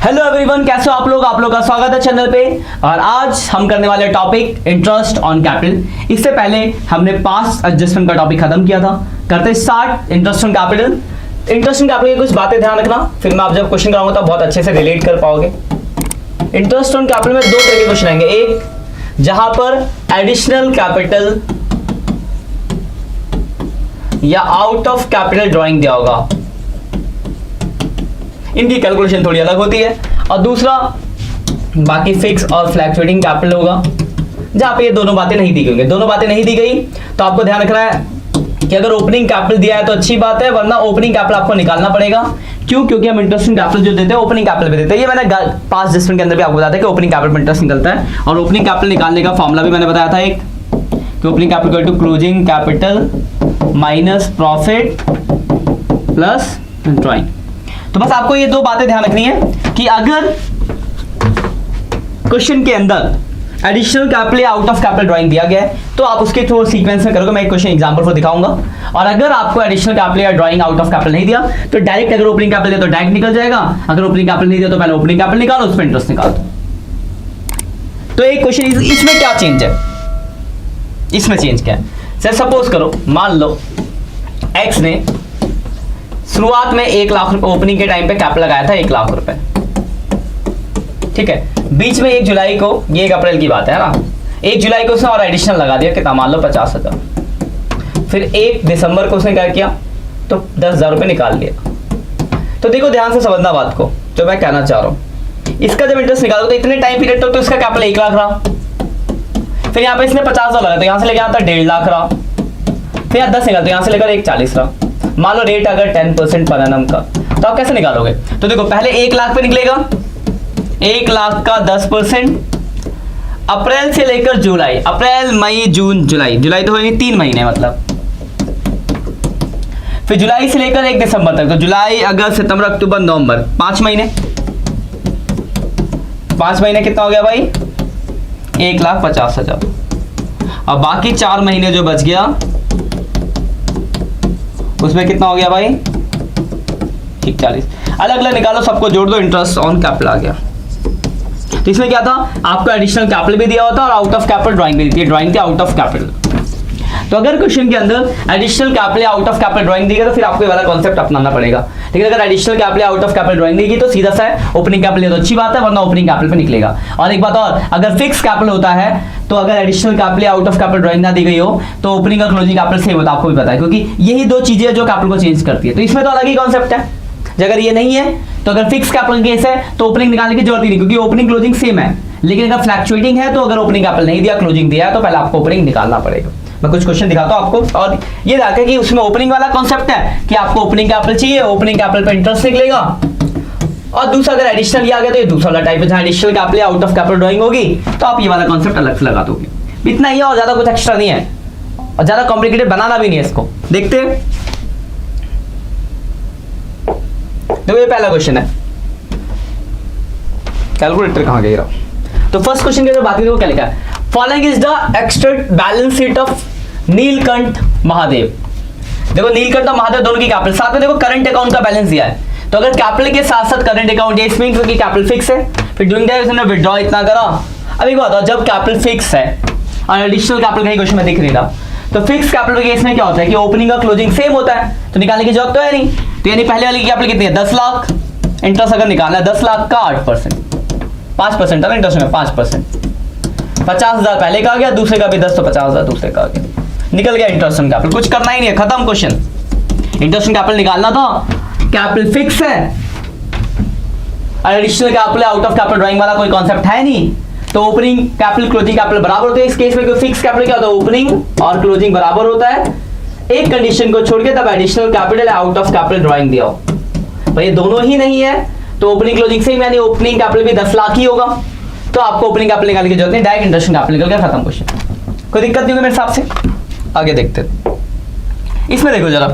Hello everyone, कैसे हो आप लोग का स्वागत है चैनल पे। और आज हम करने वाले टॉपिक इंटरेस्ट ऑन कैपिटल। इससे पहले हमने पास्ट एडजस्टमेंट का टॉपिक खत्म किया था। करते start interest on capital. Interest on capital की कुछ बातें ध्यान रखना, फिर मैं आप जब क्वेश्चन कराऊंगा तो बहुत अच्छे से रिलेट कर पाओगे। इंटरेस्ट ऑन कैपिटल में दो तरह के क्वेश्चन आएंगे, एक जहां पर एडिशनल कैपिटल या आउट ऑफ कैपिटल ड्राइंग दिया होगा, इनकी कैलकुलेशन थोड़ी अलग होती है। और दूसरा बाकी फिक्स और फ्लैक्चुएटिंग कैपिटल होगा, जहां पे ये दोनों बातें नहीं दी गई। दोनों बातें नहीं दी गई तो आपको ध्यान रखना है कि अगर ओपनिंग कैपिटल दिया है तो अच्छी बात है, वरना ओपनिंग कैपिटल आपको निकालना पड़ेगा। क्यों? क्योंकि हम इंटरेस्ट कैपिटल जो देते हैं ओपनिंग कैपिटल पे देते हैं। ये मैंने पास्ट एडजस्टमेंट के अंदर भी आपको बताया था कि ओपनिंग कैपिटल में इंटरेस्ट निकलता है। और ओपनिंग कैपिटल निकालने का फॉर्मूला भी मैंने बताया था एक, कि opening capital equal to closing capital minus profit plus drawing. तो बस आपको ये दो बातें ध्यान रखनी है कि अगर क्वेश्चन के अंदर एडिशनल कैपिटल या आउट ऑफ कैपिटल ड्राइंग दिया गया है तो आप उसके थ्रू सीक्वेंस में करोगे। मैं एक क्वेश्चन एग्जांपल पर दिखाऊंगा। और अगर आपको एडिशनल कैपिटल या ड्राइंग आउट ऑफ कैपिटल नहीं दिया तो डायरेक्ट, अगर ओपनिंग कैपिटल दिया तो डायरेक्ट निकल जाएगा, अगर ओपनिंग कैपिटल नहीं दिया तो पहले ओपनिंग कैपिटल निकालो, उस पर इंटरेस्ट निकाल दो। तो एक क्वेश्चन, इसमें क्या चेंज है? इसमें चेंज क्या है? सर सपोज करो, मान लो एक्स ने शुरुआत में 1 लाख रुपए ओपनिंग के टाइम पे कैपिटल लगाया था 1 लाख रुपए, ठीक है। बीच में 1 जुलाई को, ये 1 अप्रैल की बात है ना, 1 जुलाई को उसने और एडिशनल लगा दिया, कितना मान लो 50,000। फिर 1 दिसंबर को उसने क्या किया तो 10,000 रुपए निकाल लिया। तो देखो ध्यान से समझना बात को जो मैं कहना चाह रहा हूं। इसका जब इंटरेस्ट निकालो तो इतने टाइम पीरियड तक तो इसका कैपिटल 1 लाख रहा, फिर यहाँ पे इसने 50,000 लगा तो यहां से लेकर आता 1.5 लाख रहा, फिर यहाँ 10 निकाल तो यहां से लेकर 1,40 रहा। मान लो रेट अगर 10% पर एनम का, तो आप कैसे निकालोगे? तो देखो पहले 1 लाख पे निकलेगा, 1 लाख का 10%, अप्रैल से लेकर जुलाई, अप्रैल मई जून जुलाई, जुलाई तो होगी 3 महीने मतलब, फिर जुलाई से लेकर 1 दिसंबर तक, तो जुलाई अगस्त सितंबर अक्टूबर नवंबर 5 महीने। 5 महीने कितना हो गया भाई? 1,50,000। अब बाकी 4 महीने जो बच गया उसमें कितना हो गया भाई? 40। अलग अलग निकालो, सबको जोड़ दो, इंटरेस्ट ऑन कैपिटल आ गया। तो इसमें क्या था, आपको एडिशनल कैपिटल भी दिया होता है और आउट ऑफ कैपिटल ड्राइंग भी दी थी, ड्राइंग थी आउट ऑफ कैपिटल। तो अगर क्वेश्चन के अंदर एडिशनल कैपिटल या आउट ऑफ कैपिटल ड्राइंग दी गई तो फिर आपको ये वाला कॉन्सेप्ट अपनाना पड़ेगा। लेकिन अगर एडिशनल कैपिटल या आउट ऑफ कैपिटल ड्राइंग दी गई तो सीधा सा है ओपनिंग कैपिटल तो अच्छी बात है, वरना ओपनिंग कैपिटल पे निकलेगा। और एक बात और, अगर फिक्स कैपिटल होता है तो अगर एडिशनल कैपिटल या आउट ऑफ कैपिटल ड्राइंग ना दी गई हो तो ओपनिंग और क्लोजिंग कैपिटल सेम होता है, आपको भी पता है, क्योंकि यही दो चीजें जो कैपिटल को चेंज करती है। तो इसमें तो अलग ही कॉन्सेप्ट है। अगर ये नहीं है तो अगर फिक्स कैपिटल केस है तो ओपनिंग निकालने की जरूरत ही नहीं, क्योंकि ओपनिंग क्लोजिंग सेम है। लेकिन अगर फ्लैक्चुएटिंग है तो अगर ओपनिंग कैपिटल नहीं दिया, क्लोजिंग दिया है, तो पहले आपको ओपनिंग निकालना पड़ेगा। मैं कुछ क्वेश्चन दिखाता हूं आपको। और ये देखा कि उसमें ओपनिंग वाला कॉन्सेप्ट है कि आपको ओपनिंग कैपिटल चाहिए, ओपनिंग कैपिटल पे इंटरेस्ट निकलेगा। और दूसरा अगर एडिशनल आ गया तो ये दूसरा वाला टाइप है, जहां एडिशनल कैपिटल या आउट ऑफ कैपिटल ड्राइंग होगी तो आप ये वाला कॉन्सेप्ट अलग से लगा दोगे। इतना ही है और ज्यादा कुछ एक्स्ट्रा नहीं है, और ज्यादा कॉम्प्लिकेटेड बनाना भी नहीं है इसको। देखते हैं, देखो ये पहला क्वेश्चन है, कैलकुलेटर कहां गया? तो फर्स्ट क्वेश्चन की जो बात है वो क्या लिखा है, following is the extract balance sheet of Neelkanth Mahadev. देखो नीलकंठ और महादेव दोनों की कैपिटल, साथ में देखो करंट अकाउंट का बैलेंस दिया है। तो अगर कैपिटल के साथ साथ करंट अकाउंट, ये मींस कि कैपिटल फिक्स है, फिर ड्यूरिंग दैट उसने विथड्रॉ इतना करा। अब एक बात बताओ, जब कैपिटल फिक्स है और एडिशनल कैपिटल कहीं क्वेश्चन में दिख नहीं रहा, तो फिक्स कैपिटल के केस में क्या होता है कि ओपनिंग और क्लोजिंग सेम होता है, तो निकालने की जरूरत तो है नहीं। तो यानी पहले वाली की कैपिटल कितनी है? 10 लाख। इंटरेस्ट अगर निकालना है 10 लाख का 8%, 5% है ना इंटरेस्ट में, 5%, 50,000 पहले का आ गया, दूसरे का भी 10 तो 50,000 दूसरे का आ गया, निकल गया इंटरेस्ट ऑन कैपिटल। कुछ करना ही नहीं है, खत्म क्वेश्चन। इंटरेस्ट ऑन कैपिटल निकालना था, कैपिटल फिक्स है, additional capital out of capital drawing वाला कोई कॉन्सेप्ट है नहीं, तो ओपनिंग कैपिटल क्लोजिंग कैपिटल बराबर होते हैं। इस केस में कोई फिक्स कैपिटल क्या होता है, ओपनिंग और क्लोजिंग बराबर होता है। एक कंडीशन को छोड़ के तब additional capital out of capital drawing दिया हो, भाई ये दोनों ही नहीं है तो ओपनिंग क्लोजिंग सेम, यानी ओपनिंग कैपिटल भी 10 लाख ही होगा, तो आपको ओपनिंग कैपिटल निकालने की जरूरत नहीं, डायरेक्ट इंटरेस्ट कैपिटल निकल गया, खत्म क्वेश्चन। कोई दिक्कत नहीं होगी मेरे हिसाब से। आगे देखते हैं, इसमें देखो जरा,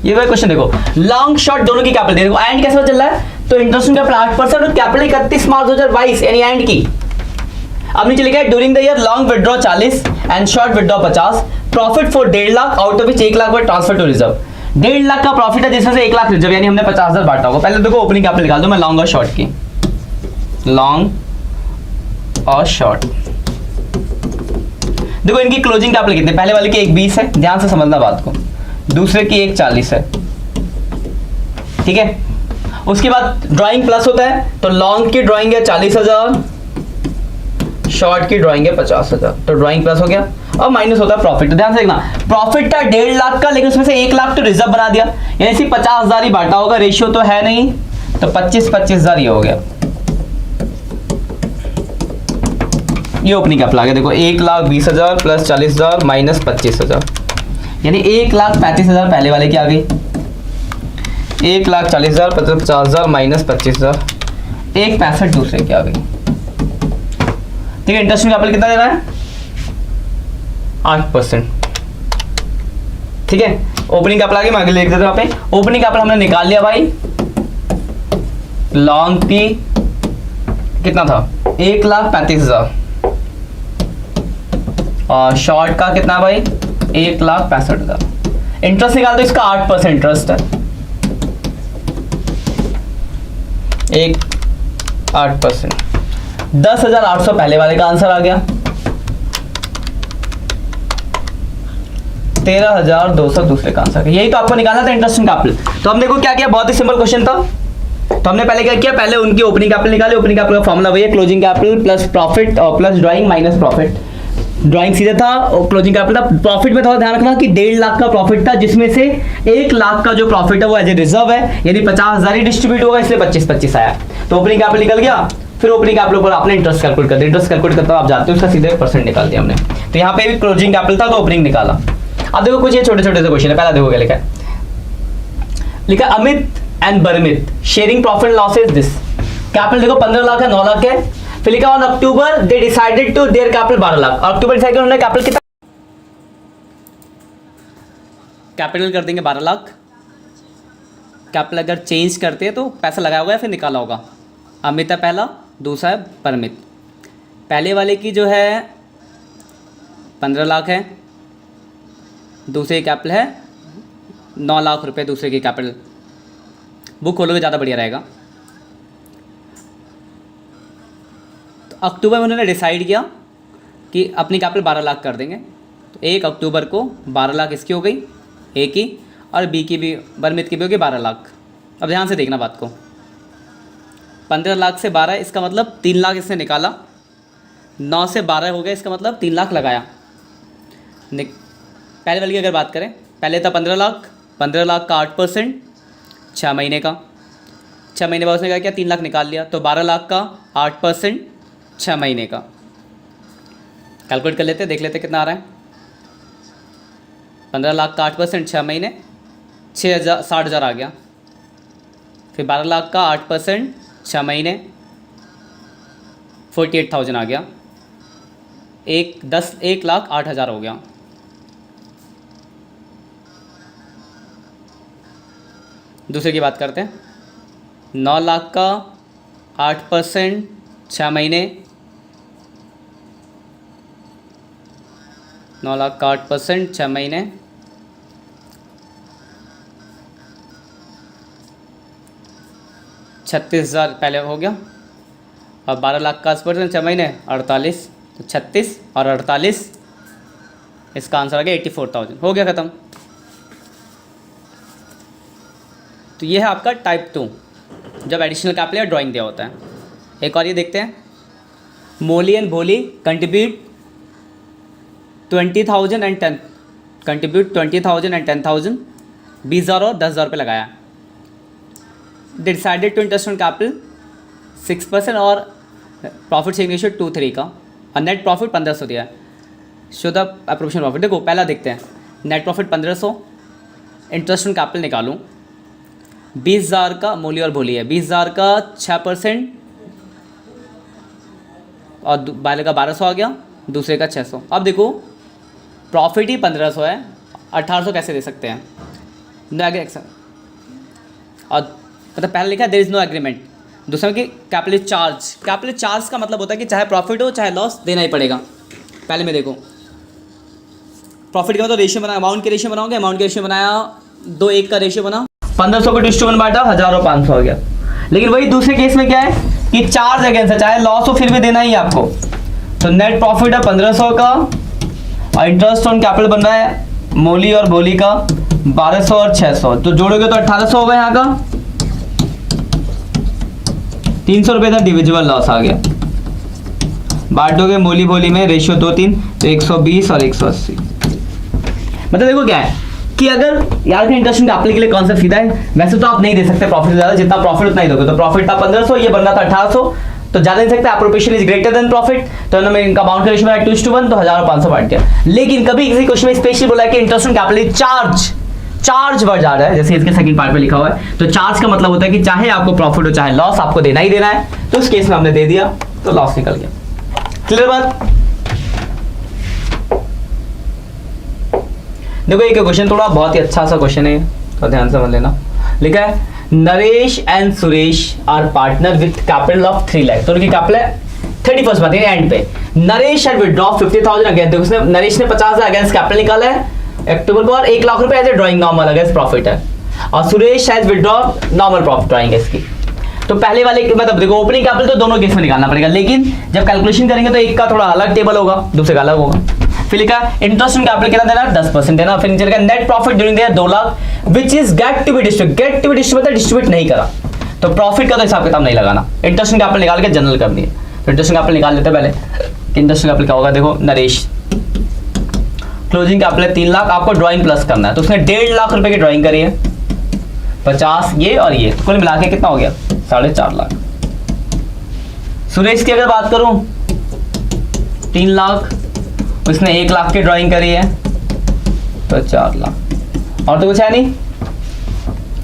ये वही क्वेश्चन देखो, लॉन्ग शॉर्ट दोनों की कैपिटल देखो, एंड कैसे चल रहा है, तो इंटरेस्ट कैपिटल 8% और कैपिटल 31 मार्च 2022 यानी एंड की। अब नीचे लिखा है during the year long withdraw 40 and short withdraw 50, profit for 1.5 lakh out of which 1 lakh were transfer to reserve. 1.5 lakh का प्रॉफिट है जिसमें से 1 लाख रिजर्व, यानी हमने 50,000 बांटा होगा। पहले देखो ओपनिंग कैपिटल निकाल दो, मैं लॉन्ग और शॉर्ट की, लॉन्ग और शॉर्ट। देखो इनकी क्लोजिंग कैपिटल कितने, पहले वाले की 1.20 है, ध्यान से समझना बात को, दूसरे की 1.40 है, ठीक है। उसके बाद ड्राइंग प्लस होता है, तो लॉन्ग की ड्राइंग है 40,000, शॉर्ट की ड्राइंग है 50,000, तो ड्राइंग प्लस हो गया। और माइनस होता है प्रॉफिट, तो ध्यान से देखना, प्रॉफिट था 1.5 लाख का, लेकिन उसमें से 1 लाख तो रिजर्व बना दिया, यानी सिर्फ 50,000 ही बांटा होगा, रेशियो तो है नहीं, तो 25,000 ये हो गया। ये ओपनिंग कैपिटल आ गया, देखो 1,20,000 प्लस 40,000 माइनस 25,000, यानी 1,35,000 पहले वाले की आ गई, 1,40,000 प्लस 50,000 माइनस 25,000, 1,65 दूसरे की आ गई, ठीक है। इंटरेस्ट कैपिटल कितना दे रहा है, 8%, ठीक है। ओपनिंग कैपिटल आ गई, मैं आगे लिख देता हूं वहां पे। ओपनिंग कैपिटल हमने निकाल लिया भाई, लॉन्ग की कितना था 1,35,000, और शॉर्ट का कितना भाई 1,65,000। इंटरेस्ट निकाल दो, इसका 8% इंटरेस्ट है, 8%, 10,800 पहले वाले का आंसर आ गया, 13,200 दूसरे का आंसर। यही तो आपको निकालना था इंटरेस्ट कैपिटल। तो हम देखो क्या किया, बहुत ही सिंपल क्वेश्चन था। तो हमने पहले क्या किया, पहले उनकी ओपनिंग कैपिटल निकाले, ओपनिंग कैपिटल का फॉर्मूला वही है, क्लोजिंग कैपिटल प्लस प्रॉफिट और plus drawing minus profit. Drawing सीधे था और क्लोजिंग कैपिटल था। प्रॉफिट में थोड़ा ध्यान रखना कि 1.5 लाख का प्रॉफिट था, जिसमें से 1 लाख का जो प्रॉफिट है वो एज ए रिजर्व है, यानी 50,000 ही डिस्ट्रीब्यूट होगा, इसलिए 25-25 आया। तो ओपनिंग कैपिटल निकल गया, फिर ओपनिंग कैपिटल पर आपने इंटरेस्ट कैलकुलेट कर दिया। इंटरेस्ट कैलकुलेट करता आप जाते हो, उसका सीधे परसेंट निकाल दिया हमने। तो यहाँ पे भी क्लोजिंग कैपिटल था तो ओपनिंग निकाला। अब देखो कुछ ये छोटे छोटे से क्वेश्चन है। पहला देखो क्या लिखा है, लिखा Amit and Barmit sharing profit losses this. Capital देखो 15 लाख है, 9 लाख है। फिर लिखा on October they decided to their capital 12 lakh. October decide उन्होंने कैपिटल कितना, कैपिटल कर देंगे 12 लाख। कैपिटल अगर चेंज करते हैं तो पैसा लगाया होगा या फिर निकाला होगा। अमित है पहला, दूसरा है परमित। पहले वाले की जो है 15 लाख है, दूसरे की कैपिटल है 9 लाख रुपए। दूसरे की कैपिटल बुक खोलोगे ज़्यादा बढ़िया रहेगा। तो अक्टूबर में उन्होंने डिसाइड किया कि अपनी कैपिटल 12 लाख कर देंगे। तो 1 अक्टूबर को 12 लाख इसकी हो गई, ए की, और बी की भी, बरमित की भी होगी 12 लाख। अब ध्यान से देखना बात को, 15 लाख से 12, इसका मतलब 3 लाख इसने निकाला। 9 से 12 हो गया, इसका मतलब 3 लाख लगाया। पहले वाली की अगर बात करें, पहले था 15 लाख, 15 लाख का 8%, 6 महीने का। 6 महीने बाद उसने क्या किया, 3 लाख निकाल लिया। तो 12 लाख का 8%, 6 महीने का। कैलकुलेट कर लेते, देख लेते कितना आ रहा है। 15 लाख का 8%, 6 महीने, 60,000 आ गया। फिर 12 लाख का 8%, 6 महीने, 48,000 आ गया। 1,08,000 हो गया। दूसरे की बात करते हैं, 9 लाख का 8%, 6 महीने, 9 लाख का 8%, 6 महीने, 36,000 पहले हो गया। और 12 लाख का 8%, 6 महीने, 48। तो 36 और 48, इसका आंसर आ गया 84,000। हो गया ख़त्म। तो ये है आपका टाइप 2, जब एडिशनल कैपिटल या ड्राइंग दिया होता है। एक और ये देखते हैं, Moli and Bholi contribute 20,000 and 10, contribute 20,000 and 10,000, 20,000 और 10,000 रुपये लगाया। They decided to interest on capital 6% और प्रॉफिट शेयरिंग रेशियो 2:3 का, और नेट प्रॉफिट 1500 दिया है। Show the appropriation profit. देखो पहला देखते हैं, net profit 1500, interest on capital निकालूँ। 20,000 का मोली और भोली है, 20,000 का 6% और पहले का 1200 आ गया, दूसरे का 600। अब देखो प्रॉफिट ही 1500 है, 1800 कैसे दे सकते हैं। नो एग्रीमेंट, और मतलब पहले लिखा है देयर इज़ नो एग्रीमेंट। दूसरा कि कैपिटल चार्ज। कैपिटल चार्ज का मतलब होता है कि चाहे प्रॉफिट हो चाहे लॉस देना ही पड़ेगा। पहले में देखो प्रॉफिट का मतलब रेशियो बनाया, अमाउंट के रेशियो बनाओगे, अमाउंट के रेशियो बनाया 2:1 का रेशियो बना, 1500 को 2:1 बांटा, 1000 और 500 हो गया। लेकिन वही दूसरे केस में क्या है कि चार्ज अगेंस्ट है, चाहे लॉस हो फिर भी देना ही है आपको। तो नेट प्रॉफिट है 1500 का और इंटरेस्ट ऑन कैपिटल बन रहा है मोली और बोली का 1200 और 600, तो जोड़ोगे तो 1800 होगा। यहाँ का 300 रुपये था, डिविजिबल लॉस आ गया। बांटोगे मोली बोली में रेशियो 2-3 तो 120 और 180। मतलब देखो क्या है कि अगर यार के इंटरेस्ट कैपिटल के लिए कॉन्सेप्ट सीधा है, वैसे तो आप नहीं दे सकते प्रॉफिट ज्यादा, जितना प्रॉफिट उतना ही दोगे। तो प्रॉफिट था 1500, ये बनना था 1800, तो ज्यादा नहीं सकते, appropriation is greater than profit, तो इन्होंने इनका अमाउंट का रेशियो बनाया 2:1, तो 1000 और 500 बांट दिया। लेकिन कभी किसी क्वेश्चन में स्पेशली बोला है कि इंटरेस्ट ऑन कैपिटल चार्ज बढ़ जा रहा है, जैसे इसके सेकंड पार्ट में लिखा हुआ है, तो चार्ज का मतलब होता है कि चाहे आपको प्रॉफिट हो चाहे लॉस, आपको देना ही देना है। तो इस केस में हमने दे दिया तो लॉस निकल गया। क्लियर बात? देखो एक क्वेश्चन थोड़ा बहुत ही अच्छा सा क्वेश्चन है, तो ध्यान से समझ लेना। लिखा है Naresh and Suresh are partner with capital of 3 lakh. तो उनकी कैपिटल है 31st मंथ एंड पे। नरेश हैड विथड्रॉ 50,000 अगेंस्ट, देखो उसने नरेश ने 50,000 अगेंस्ट कैपिटल निकाला है अक्टूबर को, और 1 लाख रुपए as a drawing normal against profit है, और Suresh has withdraw normal profit drawing है इसकी। तो पहले वाले मतलब देखो ओपनिंग कैपिटल तो दोनों केस में निकालना पड़ेगा, लेकिन जब कैलकुलेशन करेंगे तो एक का थोड़ा अलग टेबल होगा, दूसरे का अलग होगा। फिर लिखा इंटरेस्ट ऑन कैपिटल कितना देना है 10% देना। फिर नीचे लिखा net profit during the year 2 lakh which is get to be distribute distribute नहीं करा, तो प्रॉफिट का तो हिसाब किताब नहीं लगाना, इंटरेस्ट ऑन कैपिटल निकाल के जनरल करनी है। तो इंटरेस्ट ऑन कैपिटल निकाल लेते हैं पहले। इंटरेस्ट ऑन कैपिटल क्या होगा, देखो नरेश क्लोजिंग कैपिटल है 3 लाख, आपको ड्राइंग प्लस करना है, तो उसने 1.5 लाख रुपए की ड्राइंग करी है, 50 ये और ये, तो कुल मिला के कितना हो गया 4.5 लाख। सुरेश की अगर बात करूं 3 लाख, उसने 1 लाख की ड्राइंग करी है तो 4 लाख, और तो कुछ है नहीं।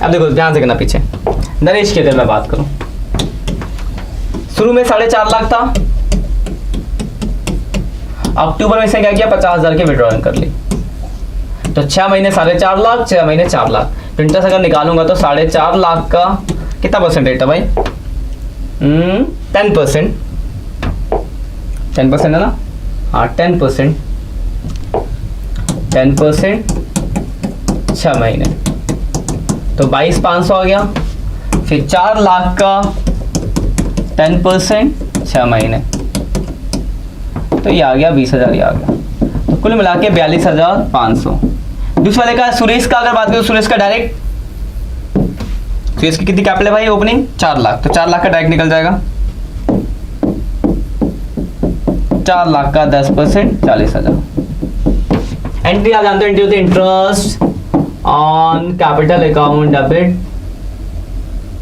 अब देखो ध्यान से करना पीछे। नरेश की अगर मैं बात करूं, शुरू में 4.5 लाख था, अक्टूबर में इसने क्या किया 50,000 की विड्रॉइंग कर ली, तो 6 महीने 4.5 लाख, 6 महीने 4 लाख। तो इंटरेस्ट अगर निकालूंगा तो 4.5 लाख का कितना परसेंट रेट है भाई, 10%, 10% है ना, हाँ 10%, 6 महीने तो 22,500 आ गया। फिर 4 लाख का 10% 6 महीने, तो ये आ गया 20,000, ये आ गया, तो कुल मिला के 42,500। दूसरे वाले का सुरेश का अगर बात करें, सुरेश का डायरेक्ट, सुरेश की कितनी कैपिटल है भाई ओपनिंग 4 लाख, तो 4 लाख का डायरेक्ट निकल जाएगा, 4 लाख का 10% 40,000। एंट्री आप जानते हो, एंट्री होती है interest on capital account debit,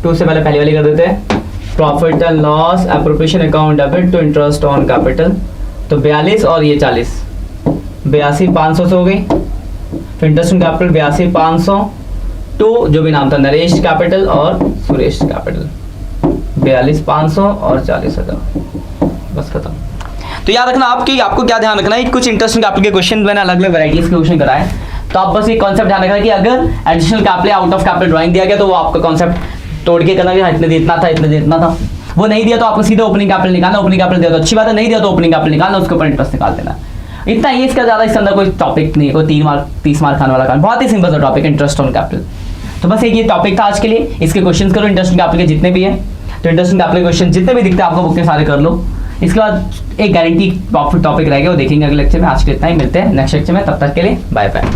2 से पहले पहली वाली कर देते हैं, profit and loss appropriation account debit to interest on capital, तो 42 और ये 40, 82,500 से हो गई। फिर इंटरेस्ट ऑन कैपिटल 82,500 टू जो भी नाम था नरेश कैपिटल और सुरेश कैपिटल, 42,500 और 40,000, बस खत्म। तो याद रखना आपको क्या ध्यान रखना है, कुछ इंटरेस्टिंग कैपिटल के क्वेश्चन मैंने अलग अलग वैरायटीज के क्वेश्चन कराए, तो आप बस ये कॉन्सेप्ट ध्यान रखना कि अगर additional capital out of capital drawing दिया गया तो वो आपका कॉन्सेप्ट तोड़ के करना कि इतने जितना था इतने जितना था, वो नहीं दिया तो आपको सीधे ओपनिंग कैपिटल निकालना, ओपनिंग कैपिटल दिया तो अच्छी बात है, नहीं दिया तो ओपनिंग कैपिटल निकालना, उसके ऊपर इंटरेस्ट निकाल देना। इतना ही, इसका ज्यादा इसके अंदर कोई टॉपिक नहीं, कोई 30 मार्क खाने वाला काम, बहुत ही सिंपल सा टॉपिक इंटरेस्ट ऑन कैपिटल। तो बस एक ये टॉपिक था आज के लिए, इसके क्वेश्चन करो इंटरेस्ट ऑन कैपिटल के जितने भी है, तो इंटरेस्ट ऑन कैपिटल के क्वेश्चन जितने भी दिखते हैं आपको बुक के सारे कर लो। इसके बाद एक गारंटी टॉपिक रहेगा, वो देखेंगे अगले लेक्चर में। आज के इतना ही, मिलते हैं नेक्स्ट लेक्चर में, तब तक के लिए बाय बाय।